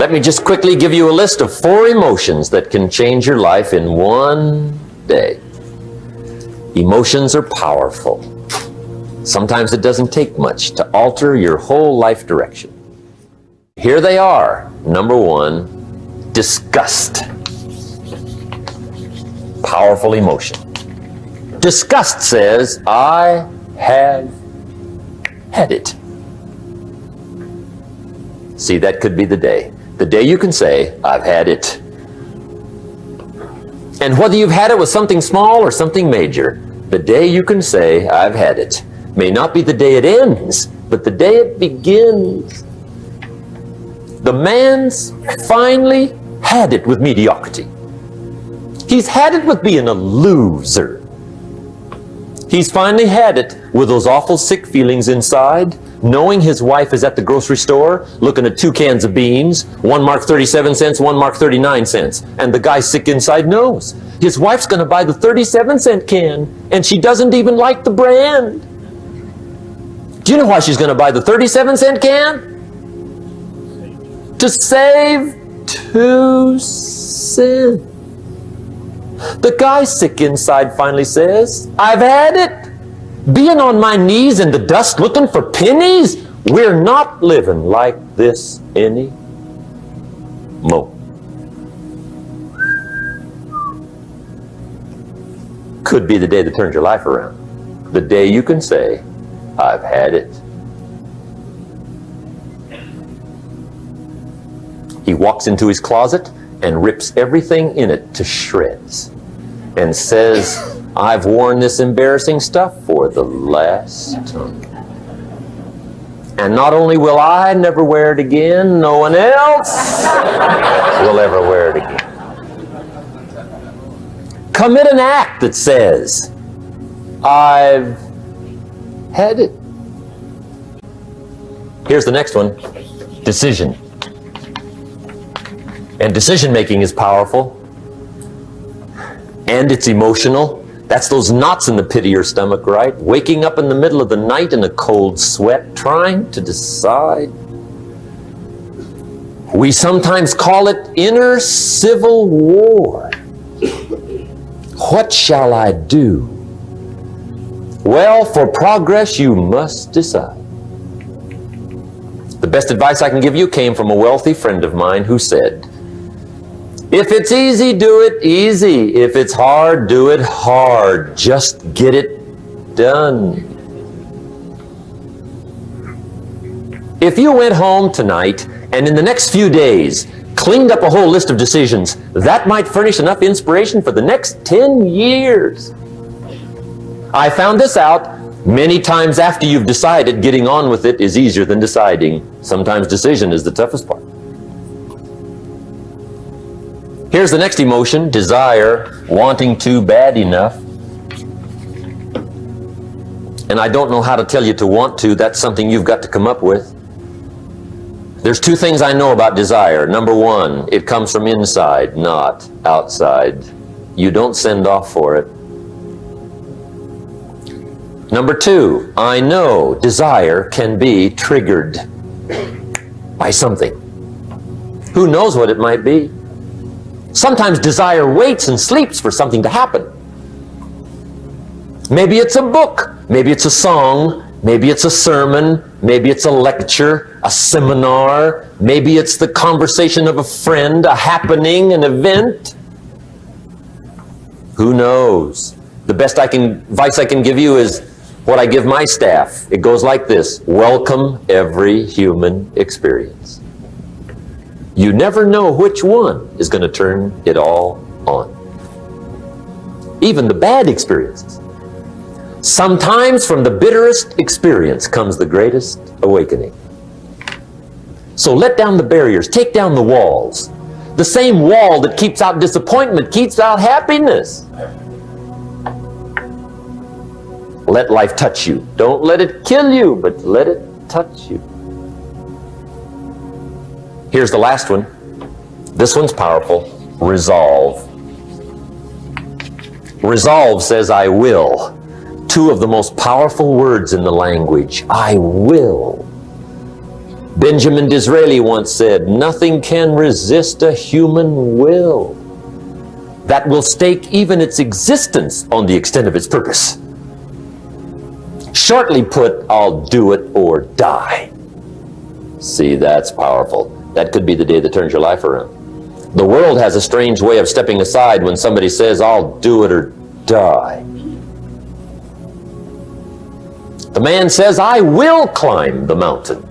Let me just quickly give you a list of 4 emotions that can change your life in one day. Emotions are powerful. Sometimes it doesn't take much to alter your whole life direction. Here they are. Number 1, disgust. Powerful emotion. Disgust says, I have had it. See, that could be the day. The day you can say, I've had it. And whether you've had it with something small or something major, the day you can say, I've had it, may not be the day it ends, but the day it begins. The man's finally had it with mediocrity. He's had it with being a loser. He's finally had it with those awful sick feelings inside, knowing his wife is at the grocery store looking at 2 cans of beans, one marked 37 cents, one marked 39 cents. And the guy sick inside knows his wife's going to buy the 37-cent can, and she doesn't even like the brand. Do you know why she's going to buy the 37-cent can? To save 2 cents. The guy sick inside finally says, I've had it. Being on my knees in the dust looking for pennies? We're not living like this anymore. Could be the day that turns your life around. The day you can say, I've had it. He walks into his closet and rips everything in it to shreds and says, I've worn this embarrassing stuff for the last time. And not only will I never wear it again, no one else will ever wear it again. Commit an act that says, I've had it. Here's the next one, decision. And decision making is powerful. And it's emotional. That's those knots in the pit of your stomach, right? Waking up in the middle of the night in a cold sweat, trying to decide. We sometimes call it inner civil war. What shall I do? Well, for progress, you must decide. The best advice I can give you came from a wealthy friend of mine who said, if it's easy, do it easy. If it's hard, do it hard. Just get it done. If you went home tonight and in the next few days cleaned up a whole list of decisions, that might furnish enough inspiration for the next 10 years. I found this out many times after you've decided. Getting on with it is easier than deciding. Sometimes decision is the toughest part. Here's the next emotion, desire, wanting to bad enough. And I don't know how to tell you to want to. That's something you've got to come up with. There's 2 things I know about desire. Number 1, it comes from inside, not outside. You don't send off for it. Number 2, I know desire can be triggered by something. Who knows what it might be? Sometimes desire waits and sleeps for something to happen. Maybe it's a book, maybe it's a song, maybe it's a sermon, maybe it's a lecture, a seminar, maybe it's the conversation of a friend, a happening, an event. Who knows? The best advice I can give you is what I give my staff. It goes like this: welcome every human experience. You never know which one is going to turn it all on. Even the bad experiences. Sometimes from the bitterest experience comes the greatest awakening. So let down the barriers, take down the walls. The same wall that keeps out disappointment keeps out happiness. Let life touch you. Don't let it kill you, but let it touch you. Here's the last one. This one's powerful. Resolve. Resolve says, I will. 2 of the most powerful words in the language. I will. Benjamin Disraeli once said, "Nothing can resist a human will that will stake even its existence on the extent of its purpose." Shortly put, I'll do it or die. See, that's powerful. That could be the day that turns your life around. The world has a strange way of stepping aside when somebody says, "I'll do it or die." The man says, "I will climb the mountain.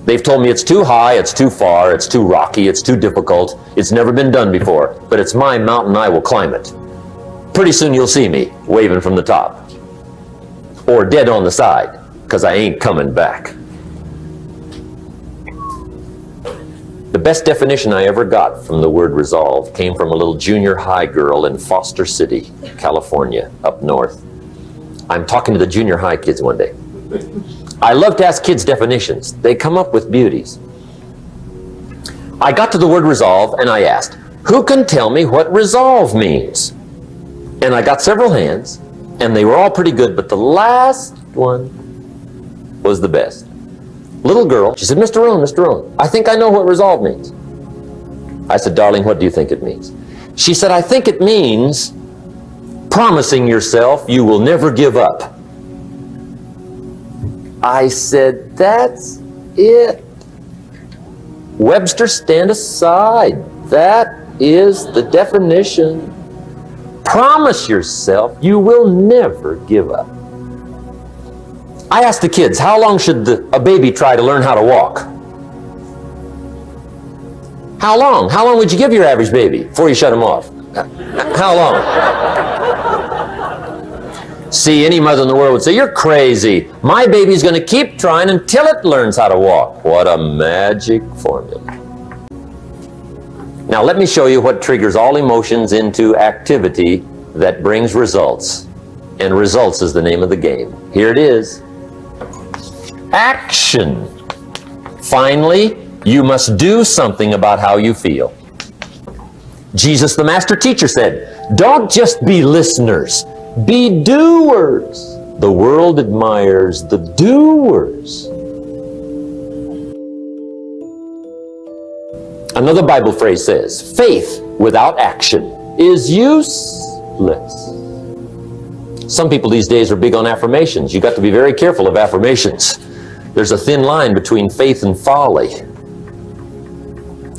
They've told me it's too high, it's too far, it's too rocky, it's too difficult, it's never been done before, but it's my mountain, I will climb it. Pretty soon you'll see me waving from the top. Or dead on the side, because I ain't coming back." The best definition I ever got from the word resolve came from a little junior high girl in Foster City, California, up north. I'm talking to the junior high kids one day. I love to ask kids definitions. They come up with beauties. I got to the word resolve and I asked, "Who can tell me what resolve means?" And I got several hands, and they were all pretty good, but the last one was the best. Little girl, she said, Mr. Rohn, I think I know what resolve means." I said, "Darling, what do you think it means?" She said, "I think it means promising yourself you will never give up." I said, "That's it. Webster, stand aside. That is the definition. Promise yourself you will never give up." I asked the kids, how long should a baby try to learn how to walk? How long? How long would you give your average baby before you shut him off? How long? See, any mother in the world would say, "You're crazy. My baby's going to keep trying until it learns how to walk." What a magic formula. Now let me show you what triggers all emotions into activity that brings results. And results is the name of the game. Here it is. Action. Finally, you must do something about how you feel. Jesus, the master teacher, said, "Don't just be listeners, be doers." The world admires the doers. Another Bible phrase says, "Faith without action is useless." Some people these days are big on affirmations. You got to be very careful of affirmations. There's a thin line between faith and folly.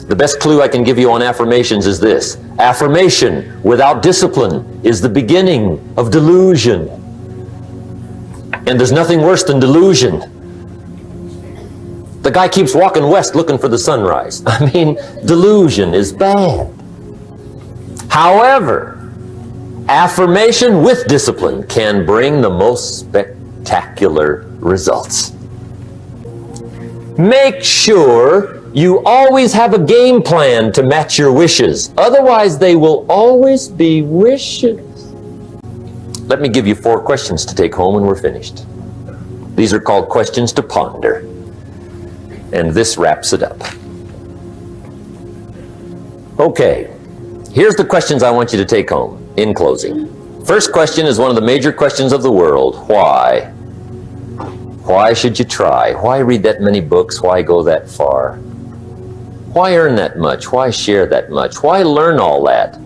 The best clue I can give you on affirmations is this: affirmation without discipline is the beginning of delusion. And there's nothing worse than delusion. The guy keeps walking west looking for the sunrise. I mean, delusion is bad. However, affirmation with discipline can bring the most spectacular results. Make sure you always have a game plan to match your wishes. Otherwise, they will always be wishes. Let me give you 4 questions to take home when we're finished. These are called questions to ponder. And this wraps it up. Okay, here's the questions I want you to take home in closing. First question is one of the major questions of the world. Why? Why should you try? Why read that many books? Why go that far? Why earn that much? Why share that much? Why learn all that?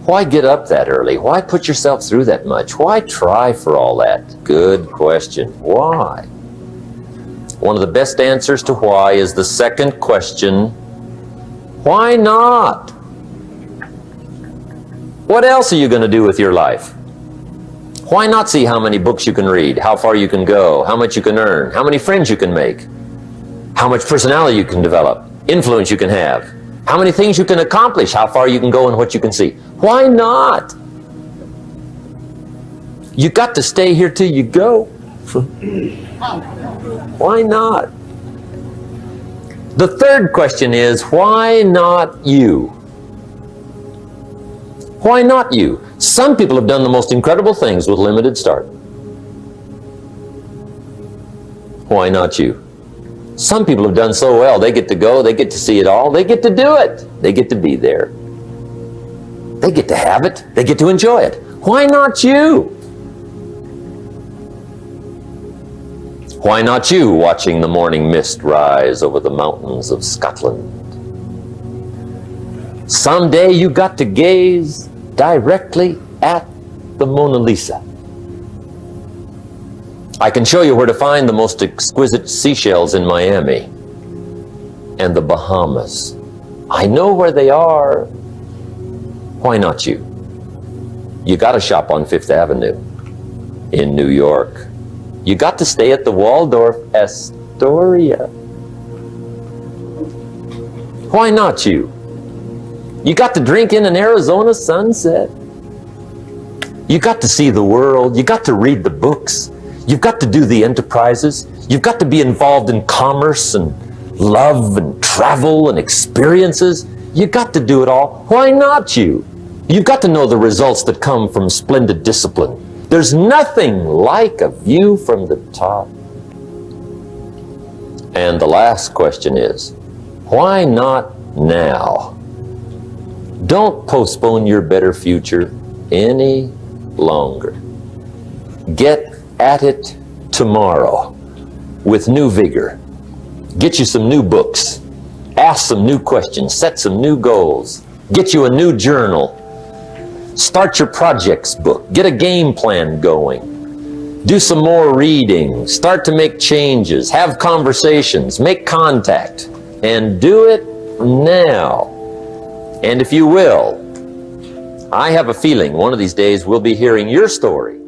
Why get up that early? Why put yourself through that much? Why try for all that? Good question. Why? One of the best answers to why is the second question, why not? What else are you going to do with your life? Why not see how many books you can read, how far you can go, how much you can earn, how many friends you can make, how much personality you can develop, influence you can have, how many things you can accomplish, how far you can go and what you can see? Why not? You got to stay here till you go. Why not? The third question is, why not you? Why not you? Some people have done the most incredible things with limited start. Why not you? Some people have done so well, they get to go, they get to see it all, they get to do it, they get to be there. They get to have it, they get to enjoy it. Why not you? Why not you, watching the morning mist rise over the mountains of Scotland? Someday you got to gaze directly at the Mona Lisa. I can show you where to find the most exquisite seashells in Miami and the Bahamas. I know where they are. Why not you? You got to shop on Fifth Avenue in New York. You got to stay at the Waldorf Astoria. Why not you? You got to drink in an Arizona sunset. You got to see the world. You got to read the books. You've got to do the enterprises. You've got to be involved in commerce and love and travel and experiences. You got to do it all. Why not you? You've got to know the results that come from splendid discipline. There's nothing like a view from the top. And the last question is, why not now? Don't postpone your better future any longer. Get at it tomorrow with new vigor. Get you some new books. Ask some new questions. Set some new goals. Get you a new journal. Start your projects book. Get a game plan going. Do some more reading. Start to make changes. Have conversations. Make contact. And do it now. And if you will, I have a feeling one of these days we'll be hearing your story